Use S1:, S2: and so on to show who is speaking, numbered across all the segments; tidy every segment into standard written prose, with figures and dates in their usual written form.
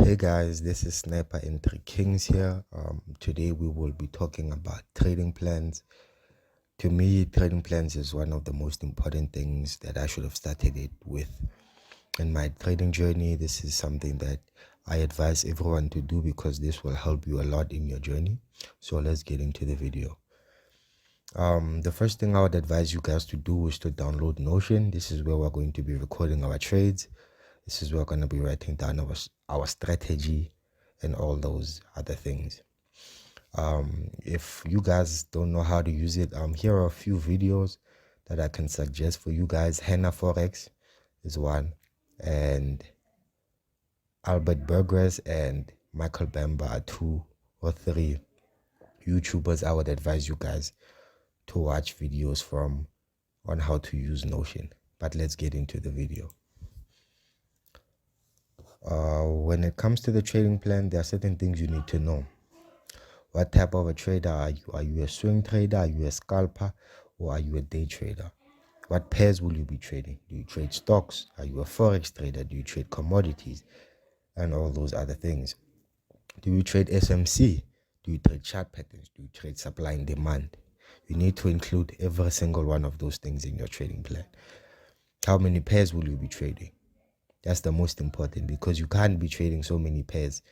S1: Hey guys, this is Sniper and Three Kings here. Today we will be talking about trading plans. To me, trading plans is one of the most important things that I should have started it with. In my trading journey, this is something that I advise everyone to do because this will help you a lot in your journey. So let's get into the video. The first thing I would advise you guys to do is to download Notion. This is where we're going to be recording our trades. This is where we're going to be writing down our strategy and all those other things. If you guys don't know how to use it, here are a few videos that I can suggest for you guys. Henna Forex is one, and Albert Burgers and Michael Bamba are 2 or 3 YouTubers I would advise you guys to watch videos from on how to use Notion. But let's get into the video. When it comes to the trading plan, there are certain things you need to know. What type of a trader are you? Are you a swing trader? Are you a scalper? Or are you a day trader? What pairs will you be trading? Do you trade stocks? Are you a forex trader? Do you trade commodities? And all those other things. Do you trade SMC? Do you trade chart patterns? Do you trade supply and demand? You need to include every single one of those things in your trading plan. How many pairs will you be trading? That's the most important, because you can't be trading so many pairs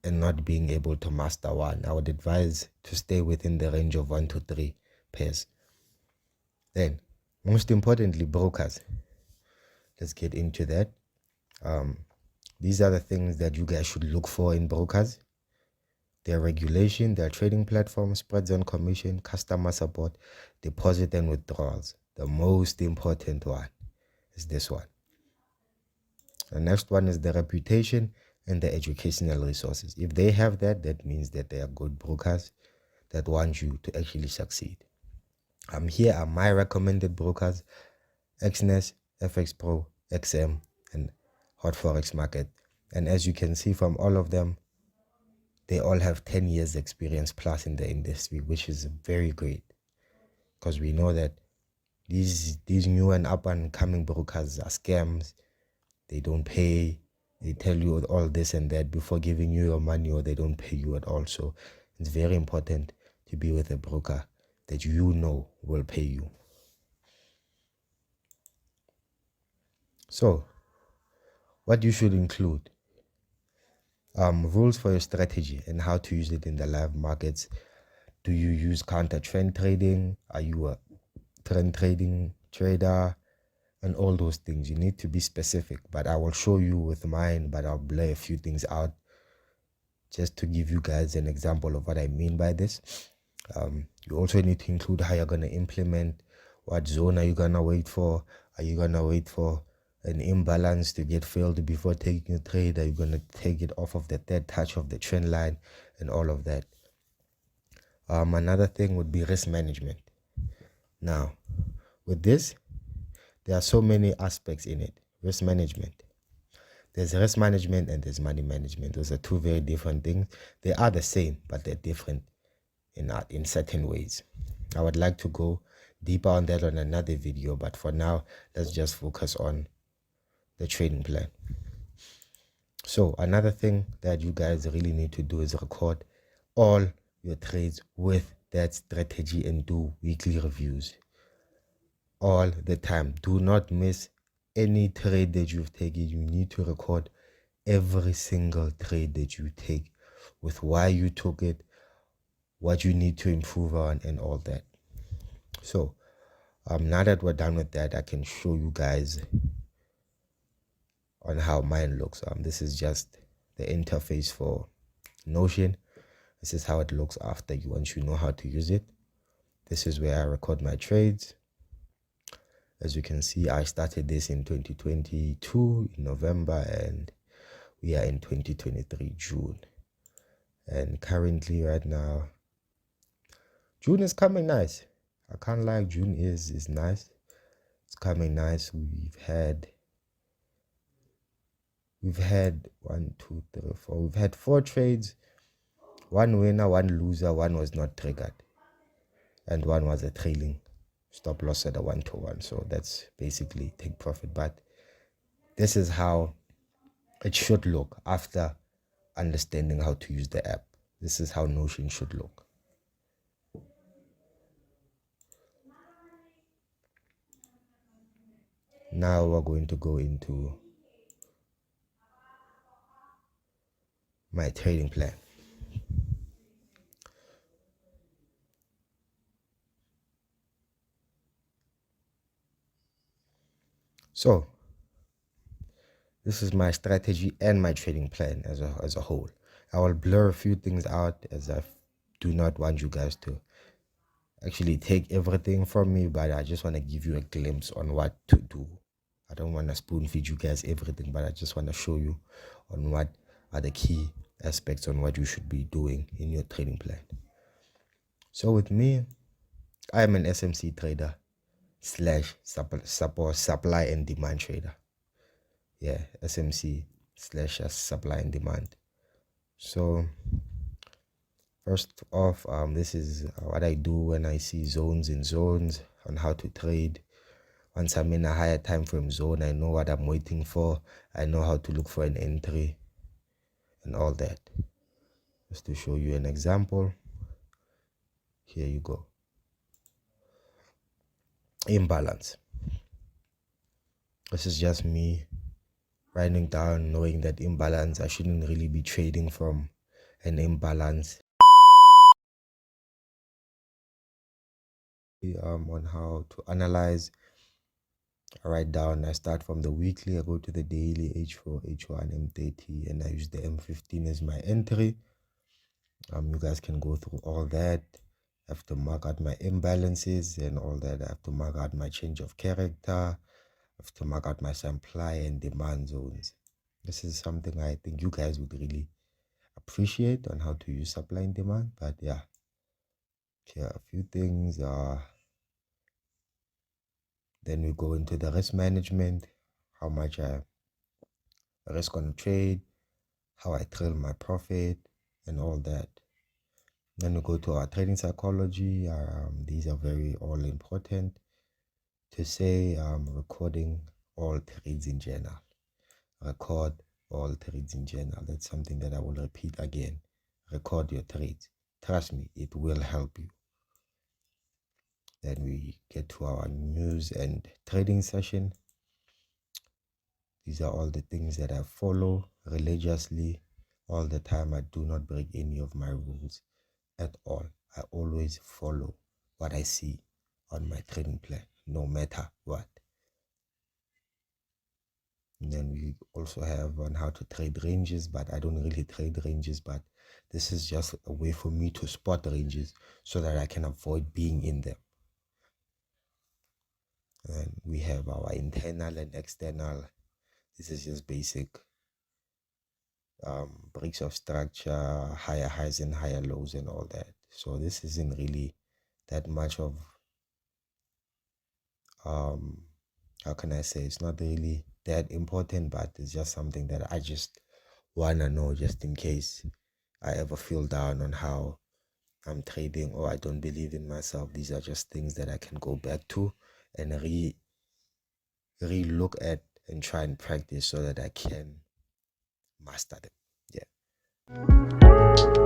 S1: and not being able to master one. I would advise to stay within the range of 1 to 3 pairs. Then, most importantly, brokers. Let's get into that. These are the things that you guys should look for in brokers: their regulation, their trading platform, spreads on commission, customer support, deposit and withdrawals. The most important one is this one. The next one is the reputation and the educational resources. If they have that, that means that they are good brokers that want you to actually succeed. Here are my recommended brokers: Exness, FX Pro, XM, and Hot Forex Market. And as you can see from all of them, they all have 10 years experience plus in the industry, which is very great, because we know that these new and up and coming brokers are scams. They don't pay. They tell you all this and that before giving you your money, or they don't pay you at all. So it's very important to be with a broker that you know will pay you. So what you should include: rules for your strategy and how to use it in the live markets. Do you use counter trend trading? Are you a trend trading trader? And all those things. You need to be specific, but I will show you with mine, but I'll blur a few things out just to give you guys an example of what I mean by this. You also need to include how you're going to implement. What zone are you going to wait for? Are you going to wait for an imbalance to get filled before taking a trade? Are you going to take it off of the third touch of the trend line and all of that? Another thing would be risk management. Now, with this, there are so many aspects in it. Risk management. There's risk management and there's money management. Those are 2 very different things. They are the same, but they're different in certain ways. I would like to go deeper on that on another video, but for now, let's just focus on the trading plan. So another thing that you guys really need to do is record all your trades with that strategy and do weekly reviews all the time. Do not miss any trade that you've taken. You need to record every single trade that you take, with why you took it, what you need to improve on, and all that. So now that we're done with that, I can show you guys on how mine looks. This is just the interface for Notion. This is how it looks once you know how to use it. This is where I record my trades. As you can see, I started this in 2022 in November, and we are in 2023 June. And currently right now, June is coming nice. I can't lie, June is nice. It's coming nice. We've had 1, 2, 3, 4. We've had 4 trades. 1 winner, 1 loser, 1 was not triggered, and 1 was a trailing stop loss at a 1-to-1. So that's basically take profit. But this is how it should look after understanding how to use the app. This is how Notion should look. Now we're going to go into my trading plan. So this is my strategy and my trading plan as a whole. I will blur a few things out as I do not want you guys to actually take everything from me, but I just want to give you a glimpse on what to do. I don't want to spoon feed you guys everything, but I just want to show you on what are the key aspects on what you should be doing in your trading plan. So with me, I am an SMC trader slash supply and demand trader. Yeah, SMC slash supply and demand. So first off, this is what I do when I see zones in zones on how to trade. Once I'm in a higher time frame zone, I know what I'm waiting for. I know how to look for an entry and all that. Just to show you an example, here you go. Imbalance. This is just me writing down, knowing that imbalance, I shouldn't really be trading from an imbalance. On how to analyze, I write down, I start from the weekly, I go to the daily, H4, H1, M30, and I use the M15 as my entry. You guys can go through all that. I have to mark out my imbalances and all that. I have to mark out my change of character. I have to mark out my supply and demand zones. This is something I think you guys would really appreciate on how to use supply and demand. But yeah, here a few things. Then we go into the risk management, how much I risk on a trade, how I trail my profit, and all that. Then we go to our trading psychology. These are very all important to say. Recording all trades in general. Record all trades in general. That's something that I will repeat again. Record your trades. Trust me, it will help you. Then we get to our news and trading session. These are all the things that I follow religiously all the time. I do not break any of my rules at all. I always follow what I see on my trading plan, no matter what. And then we also have on how to trade ranges, but I don't really trade ranges, but this is just a way for me to spot ranges so that I can avoid being in them. And we have our internal and external. This is just basic breaks of structure, higher highs and higher lows and all that. So this isn't really that much of how can I say, it's not really that important, but it's just something that I just wanna know just in case I ever feel down on how I'm trading or I don't believe in myself. These are just things that I can go back to and re-look at and try and practice so that I can master them. Yeah.